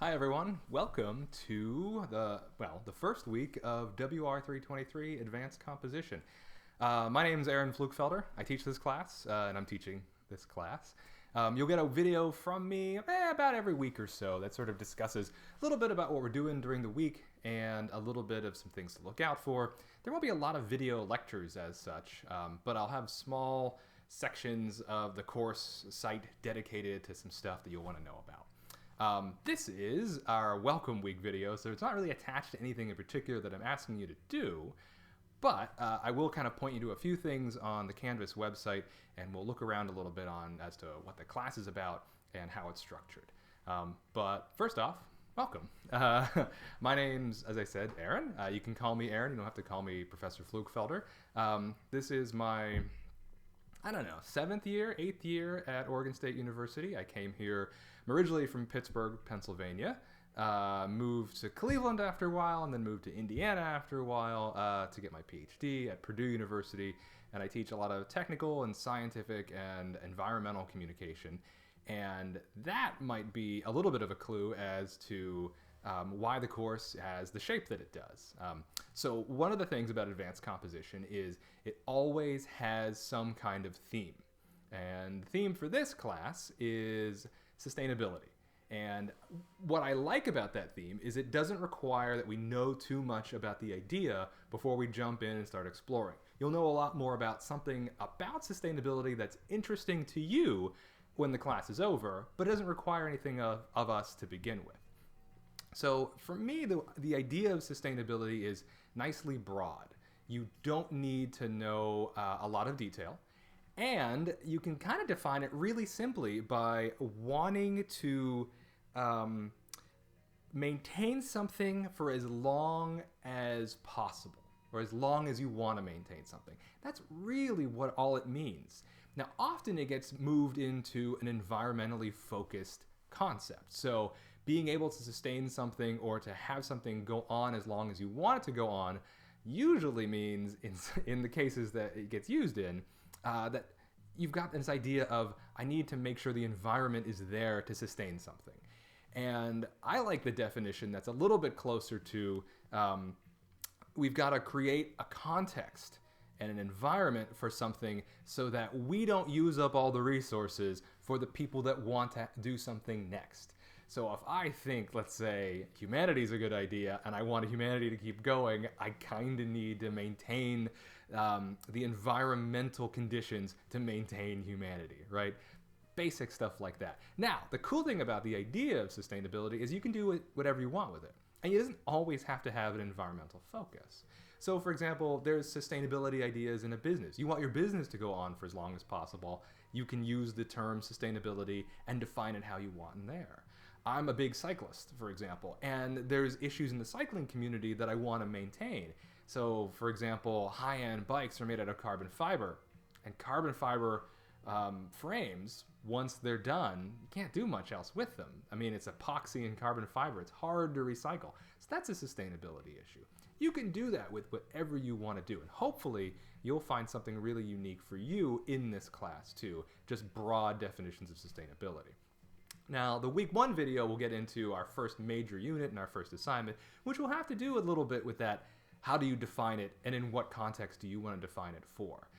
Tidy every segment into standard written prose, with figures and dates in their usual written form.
Hi everyone, welcome to the first week of WR323 Advanced Composition. My name is Aaron Flugfelder. I teach this class, and I'm teaching this class. You'll get a video from me about every week or so that sort of discusses a little bit about what we're doing during the week and a little bit of some things to look out for. There won't be a lot of video lectures as such, but I'll have small sections of the course site dedicated to some stuff that you'll want to know about. This is our welcome week video, so it's not really attached to anything in particular that I'm asking you to do, but I will kind of point you to a few things on the Canvas website, and we'll look around a little bit on as to what the class is about and how it's structured. But first off, welcome. My name's, as I said, Aaron. You can call me Aaron. You don't have to call me Professor Flugfelder. This is my 7th year, 8th year at Oregon State University. I came here originally from Pittsburgh, Pennsylvania, moved to Cleveland after a while, and then moved to Indiana after a while to get my PhD at Purdue University. And I teach a lot of technical and scientific and environmental communication. And that might be a little bit of a clue as to why the course has the shape that it does. So one of the things about advanced composition is it always has some kind of theme. And the theme for this class is sustainability. And what I like about that theme is it doesn't require that we know too much about the idea before we jump in and start exploring. You'll know a lot more about something about sustainability that's interesting to you when the class is over, but it doesn't require anything of us to begin with. So for me, the idea of sustainability is nicely broad. You don't need to know a lot of detail, and you can kind of define it really simply by wanting to maintain something for as long as possible, or as long as you want to maintain something. That's really what all it means. Now, often it gets moved into an environmentally focused concept. So being able to sustain something or to have something go on as long as you want it to go on usually means, in the cases that it gets used in, that you've got this idea of, I need to make sure the environment is there to sustain something. And I like the definition that's a little bit closer to, we've got to create a context and an environment for something so that we don't use up all the resources for the people that want to do something next. So if I think, let's say, humanity is a good idea and I want humanity to keep going, I kind of need to maintain the environmental conditions to maintain humanity, right? Basic stuff like that. Now, the cool thing about the idea of sustainability is you can do whatever you want with it. And it doesn't always have to have an environmental focus. So, for example, there's sustainability ideas in a business. You want your business to go on for as long as possible. You can use the term sustainability and define it how you want in there. I'm a big cyclist, for example, and there's issues in the cycling community that I want to maintain. So, for example, high-end bikes are made out of carbon fiber, and carbon fiber frames, once they're done, you can't do much else with them. I mean, it's epoxy and carbon fiber. It's hard to recycle. So that's a sustainability issue. You can do that with whatever you want to do, and hopefully you'll find something really unique for you in this class too, just broad definitions of sustainability. Now, the week 1 video will get into our first major unit and our first assignment, which will have to do a little bit with that, how do you define it, and in what context do you want to define it for?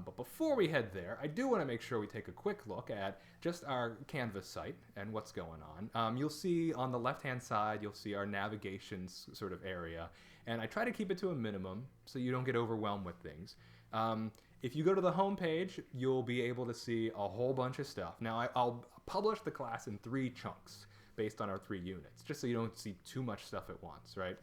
But before we head there, I do want to make sure we take a quick look at just our Canvas site and what's going on. You'll see on the left-hand side, you'll see our navigation sort of area, and I try to keep it to a minimum so you don't get overwhelmed with things. If you go to the home page, you'll be able to see a whole bunch of stuff. Now, I'll publish the class in 3 chunks based on our 3 units, just so you don't see too much stuff at once, right?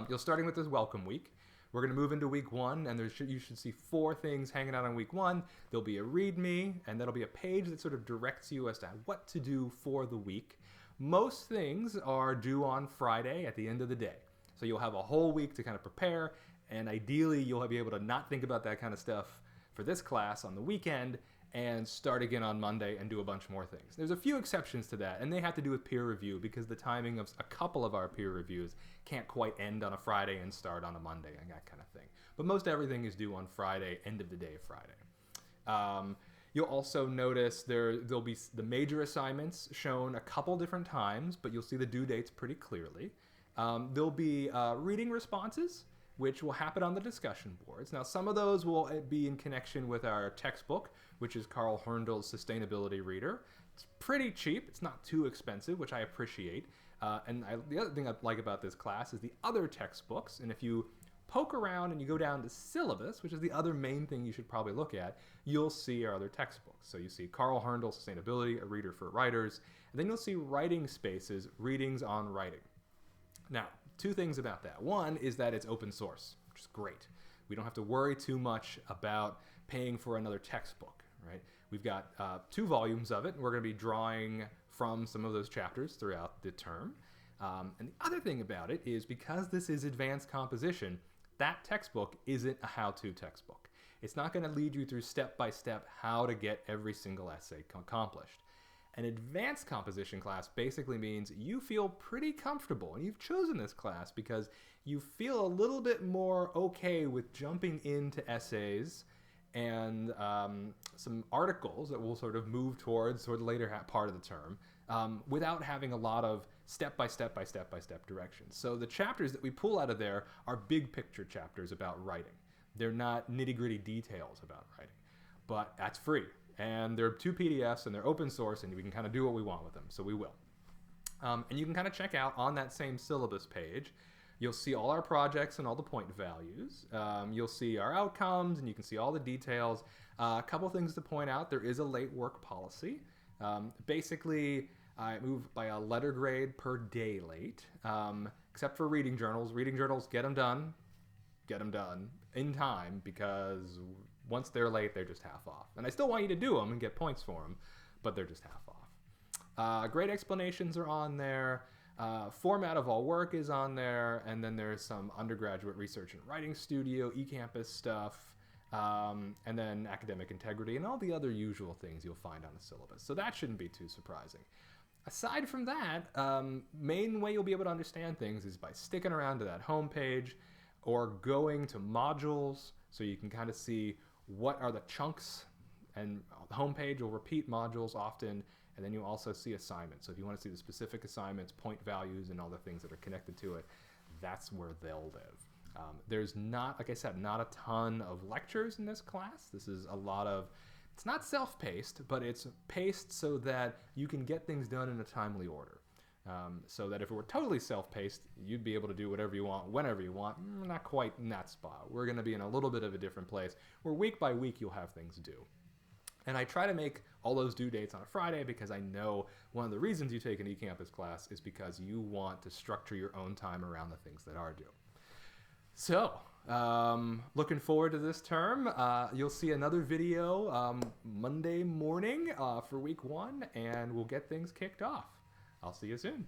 You're starting with this welcome week. We're going to move into week 1, and you should see 4 things hanging out on week 1. There'll be a README, and that'll be a page that sort of directs you as to what to do for the week. Most things are due on Friday at the end of the day. So you'll have a whole week to kind of prepare, and ideally you'll be able to not think about that kind of stuff for this class on the weekend and start again on Monday and do a bunch more things. There's a few exceptions to that, and they have to do with peer review because the timing of a couple of our peer reviews can't quite end on a Friday and start on a Monday and that kind of thing. But most everything is due on Friday, end of the day Friday. You'll also notice there'll be the major assignments shown a couple different times, but you'll see the due dates pretty clearly. There'll be reading responses, which will happen on the discussion boards. Now, some of those will be in connection with our textbook, which is Carl Herndl's Sustainability Reader. It's pretty cheap. It's not too expensive, which I appreciate. The other thing I like about this class is the other textbooks. And if you poke around and you go down to syllabus, which is the other main thing you should probably look at, you'll see our other textbooks. So you see Carl Herndl Sustainability, a reader for writers, and then you'll see Writing Spaces, readings on writing. Now, two things about that. One is that it's open source, which is great. We don't have to worry too much about paying for another textbook, right? We've got 2 volumes of it, and we're going to be drawing from some of those chapters throughout the term. And the other thing about it is because this is advanced composition, that textbook isn't a how-to textbook. It's not going to lead you through step-by-step how to get every single essay accomplished. An advanced composition class basically means you feel pretty comfortable, and you've chosen this class because you feel a little bit more okay with jumping into essays and some articles that will sort of move towards the later part of the term without having a lot of step-by-step directions. So the chapters that we pull out of there are big picture chapters about writing. They're not nitty-gritty details about writing, but that's free. And they're 2 PDFs and they're open source, and we can kind of do what we want with them, so we will. And you can kind of check out on that same syllabus page. You'll see all our projects and all the point values. You'll see our outcomes, and you can see all the details. A couple things to point out. There is a late work policy. Basically, I move by a letter grade per day late, except for reading journals. Reading journals, get them done in time, because once they're late, they're just half off. And I still want you to do them and get points for them, but they're just half off. Grade explanations are on there. Format of all work is on there. And then there's some undergraduate research and writing studio, eCampus stuff, and then academic integrity and all the other usual things you'll find on the syllabus. So that shouldn't be too surprising. Aside from that, main way you'll be able to understand things is by sticking around to that homepage or going to modules, so you can kind of see what are the chunks, and the homepage will repeat modules often, and then you also see assignments. So if you want to see the specific assignments, point values, and all the things that are connected to it, that's where they'll live. There's not, like I said, not a ton of lectures in this class. This is a lot of, it's not self-paced, but it's paced so that you can get things done in a timely order. So that if it were totally self-paced, you'd be able to do whatever you want, whenever you want. Not quite in that spot. We're going to be in a little bit of a different place, where week by week you'll have things due. And I try to make all those due dates on a Friday, because I know one of the reasons you take an eCampus class is because you want to structure your own time around the things that are due. So, looking forward to this term. You'll see another video Monday morning for week 1, and we'll get things kicked off. I'll see you soon.